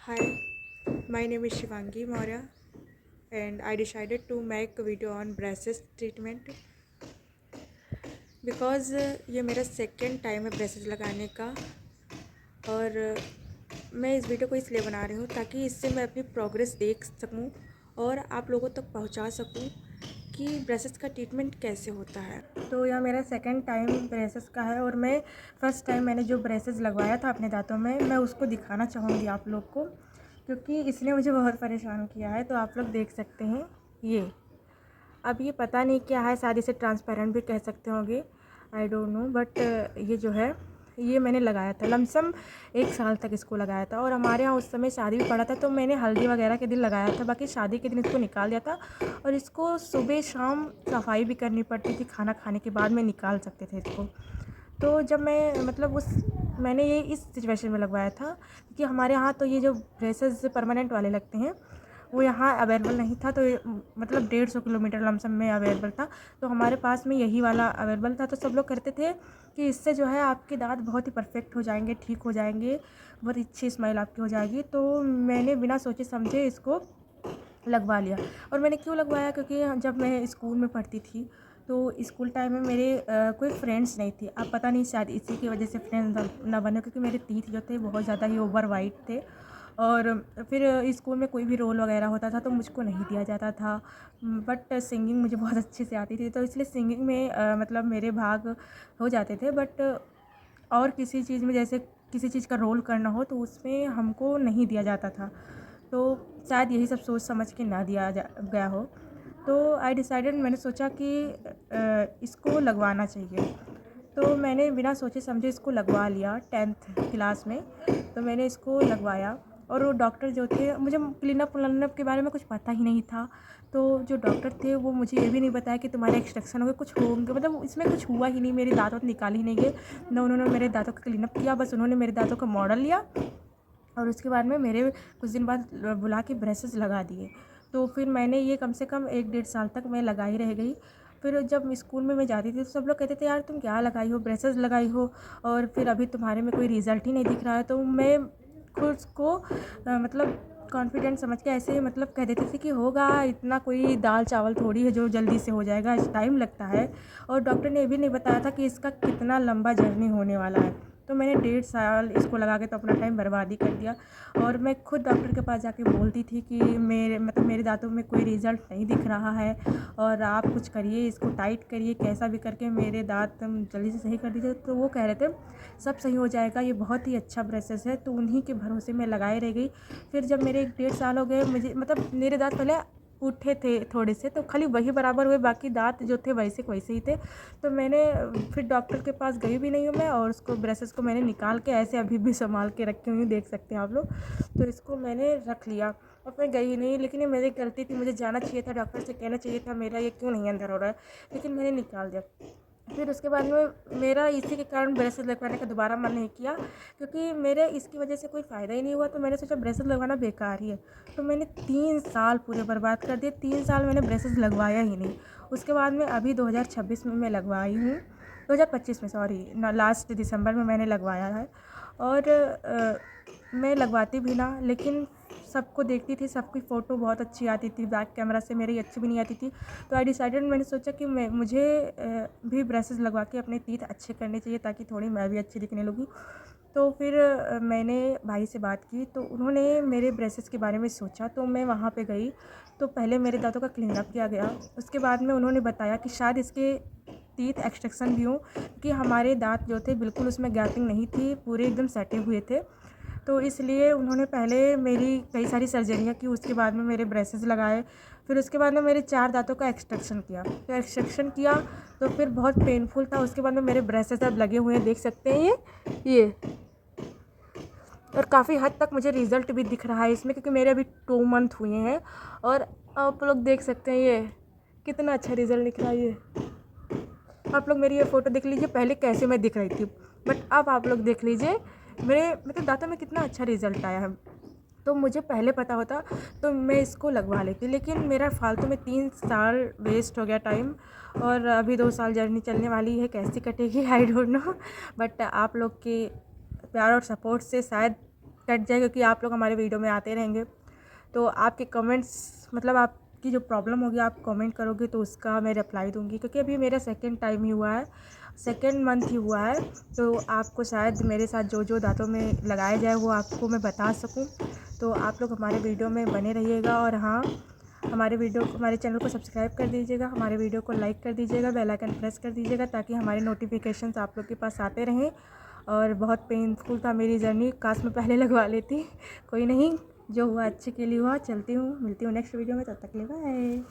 Hi, my name is Shivangi Maurya and I decided to make a video on braces treatment because ये मेरा second time है braces लगाने का। और मैं इस वीडियो को इसलिए बना रही हूँ ताकि इससे मैं अपनी प्रोग्रेस देख सकूँ और आप लोगों तक पहुँचा सकूँ कि ब्रेसेस का ट्रीटमेंट कैसे होता है। तो यह मेरा सेकंड टाइम ब्रेसेस का है और मैं फ़र्स्ट टाइम मैंने जो ब्रेसेस लगवाया था अपने दांतों में, मैं उसको दिखाना चाहूँगी आप लोग को, क्योंकि इसने मुझे बहुत परेशान किया है। तो आप लोग देख सकते हैं ये। अब ये पता नहीं क्या है, शायद इसे ट्रांसपेरेंट भी कह सकते होंगे, आई डोंट नो, बट ये जो है ये मैंने लगाया था लमसम 1 साल तक इसको लगाया था। और हमारे यहाँ उस समय शादी भी पड़ा था तो मैंने हल्दी वगैरह के दिन लगाया था, बाकी शादी के दिन इसको निकाल दिया था। और इसको सुबह शाम सफाई भी करनी पड़ती थी, खाना खाने के बाद में निकाल सकते थे इसको। तो जब मैं मतलब मैंने ये इस सिचुएशन में लगवाया था कि हमारे यहाँ तो ये जो ब्रेसेस परमानेंट वाले लगते हैं वो यहाँ अवेलेबल नहीं था। तो मतलब 150 किलोमीटर लमसम में अवेलेबल था, तो हमारे पास में यही वाला अवेलेबल था। तो सब लोग कहते थे कि इससे जो है आपके दांत बहुत ही परफेक्ट हो जाएंगे, ठीक हो जाएंगे, बहुत अच्छी स्माइल आपकी हो जाएगी। तो मैंने बिना सोचे समझे इसको लगवा लिया। और मैंने क्यों लगवाया, क्योंकि जब मैं स्कूल में पढ़ती थी तो स्कूल टाइम में मेरे कोई फ्रेंड्स नहीं थी। अब पता नहीं शायद इसी की वजह से फ्रेंड्स ना बने, क्योंकि मेरे टीथ जो थे बहुत ज़्यादा ही ओवर वाइट थे। और फिर स्कूल में कोई भी रोल वगैरह होता था तो मुझको नहीं दिया जाता था। बट सिंगिंग मुझे बहुत अच्छे से आती थी, तो इसलिए सिंगिंग में मतलब मेरे भाग हो जाते थे। बट और किसी चीज़ में, जैसे किसी चीज़ का रोल करना हो तो उसमें हमको नहीं दिया जाता था। तो शायद यही सब सोच समझ के ना दिया गया हो। तो आई डिसाइडेड, मैंने सोचा कि इसको लगवाना चाहिए। तो मैंने बिना सोचे समझे इसको लगवा लिया 10th क्लास में। तो मैंने इसको लगवाया और वो डॉक्टर जो थे, मुझे क्लीनअप व्लीनअप के बारे में कुछ पता ही नहीं था। तो जो डॉक्टर थे वो मुझे ये भी नहीं बताया कि तुम्हारे एक्सट्रैक्शन होंगे, कुछ होंगे, मतलब इसमें कुछ हुआ ही नहीं। मेरे दांत निकाल ही नहीं गए, ना उन्होंने मेरे दांतों का क्लीनअप किया, बस उन्होंने मेरे दांतों का मॉडल लिया और उसके बाद में मेरे कुछ दिन बाद बुला के ब्रेसेस लगा दिए। तो फिर मैंने ये कम से कम 1-1.5 साल तक मैं लगाई रह गई। फिर जब स्कूल में मैं जाती थी तो सब लोग कहते थे यार तुम क्या लगाई हो, ब्रेसेस लगाई हो, और फिर अभी तुम्हारे में कोई रिज़ल्ट ही नहीं दिख रहा है। तो मैं खुद को मतलब कॉन्फिडेंट समझ के ऐसे मतलब कह देती थी कि होगा, इतना कोई दाल चावल थोड़ी है जो जल्दी से हो जाएगा, टाइम लगता है। और डॉक्टर ने ये भी नहीं बताया था कि इसका कितना लंबा जर्नी होने वाला है। तो मैंने 1.5 साल इसको लगा के तो अपना टाइम बर्बाद ही कर दिया। और मैं खुद डॉक्टर के पास जाके बोलती थी कि मेरे दांतों में कोई रिज़ल्ट नहीं दिख रहा है और आप कुछ करिए, इसको टाइट करिए, कैसा भी करके मेरे दांत जल्दी से सही कर दीजिए। तो वो कह रहे थे सब सही हो जाएगा, ये बहुत ही अच्छा ब्रेसेस है। तो उन्हीं के भरोसे मैं लगाए रह गई। फिर जब मेरे 1.5 साल हो गए, मुझे मतलब मेरे दांत पहले उठे थे थोड़े से, तो खाली वही बराबर हुए, बाकी दांत जो थे वैसे वैसे ही थे। तो मैंने फिर डॉक्टर के पास गई भी नहीं हूँ मैं, और उसको ब्रेसेस को मैंने निकाल के ऐसे अभी भी संभाल के रखी हुई, देख सकते हैं आप लोग। तो इसको मैंने रख लिया और मैं गई नहीं, लेकिन ये मेरी गलती थी, मुझे जाना चाहिए था, डॉक्टर से कहना चाहिए था मेरा ये क्यों नहीं अंदर हो रहा है, लेकिन मैंने निकाल दिया। फिर उसके बाद में मेरा इसी के कारण ब्रेसेस लगवाने का दोबारा मन नहीं किया, क्योंकि मेरे इसकी वजह से कोई फ़ायदा ही नहीं हुआ। तो मैंने सोचा ब्रेसेस लगवाना बेकार ही है। तो मैंने 3 साल पूरे बर्बाद कर दिए, 3 साल मैंने ब्रेसेस लगवाया ही नहीं। उसके बाद में अभी 2026 में मैं लगवाई हूँ, 2025 में, सॉरी ना, लास्ट दिसंबर में मैंने लगवाया है। और मैं लगवाती भी ना, लेकिन सबको देखती थी, सबकी फ़ोटो बहुत अच्छी आती थी, बैक कैमरा से मेरी अच्छी भी नहीं आती थी। तो आई डिसाइडेड, मैंने सोचा कि मुझे भी ब्रेसेस लगवा के अपने टीथ अच्छे करने चाहिए ताकि थोड़ी मैं भी अच्छी दिखने लगूँ। तो फिर मैंने भाई से बात की, तो उन्होंने मेरे ब्रेसेस के बारे में सोचा। तो मैं वहाँ पे गई, तो पहले मेरे दांतों का क्लीनअप किया गया। उसके बाद में उन्होंने बताया कि शायद इसके टीथ एक्सट्रैक्शन भी हों, कि हमारे दांत जो थे बिल्कुल उसमें गैपिंग नहीं थी, पूरे एकदम सटे हुए थे। तो इसलिए उन्होंने पहले मेरी कई सारी सर्जरियाँ की, उसके बाद में मेरे ब्रेसेस लगाए। फिर उसके बाद में मेरे 4 दांतों का एक्सट्रैक्शन किया। तो एक्सट्रैक्शन किया तो फिर बहुत पेनफुल था। उसके बाद में मेरे ब्रेसेस अब लगे हुए हैं, देख सकते हैं ये। और काफ़ी हद तक मुझे रिज़ल्ट भी दिख रहा है इसमें, क्योंकि मेरे अभी 2 मंथ हुए हैं। और आप लोग देख सकते हैं ये कितना अच्छा रिज़ल्ट दिख रहा है। ये आप लोग मेरी ये फ़ोटो देख लीजिए, पहले कैसे मैं दिख रही थी, बट अब आप लोग देख लीजिए मेरे मतलब दांतों में कितना अच्छा रिज़ल्ट आया है। तो मुझे पहले पता होता तो मैं इसको लगवा लेती, लेकिन मेरा फालतू में 3 साल वेस्ट हो गया टाइम। और अभी 2 साल जर्नी चलने वाली है, कैसे कटेगी आई डोंट नो। बट आप लोग के प्यार और सपोर्ट से शायद कट जाए, क्योंकि आप लोग हमारे वीडियो में आते रहेंगे। तो आपके कमेंट्स मतलब आपकी जो प्रॉब्लम होगी आप कमेंट करोगे तो उसका मैं रिप्लाई दूंगी, क्योंकि अभी मेरा सेकंड टाइम ही हुआ है, सेकंड मंथ ही हुआ है। तो आपको शायद मेरे साथ जो जो दांतों में लगाया जाए वो आपको मैं बता सकूं। तो आप लोग हमारे वीडियो में बने रहिएगा, और हाँ, हमारे चैनल को सब्सक्राइब कर दीजिएगा, हमारे वीडियो को लाइक कर दीजिएगा, बेल आइकन प्रेस कर दीजिएगा, ताकि हमारे नोटिफिकेशंस आप लोग के पास आते रहें। और बहुत पेनफुल था मेरी जर्नी, काश मैं पहले लगवा लेती। कोई नहीं, जो हुआ अच्छे के लिए हुआ। चलती हूँ, मिलती हूँ नेक्स्ट वीडियो में, तब तक के लिए बाय।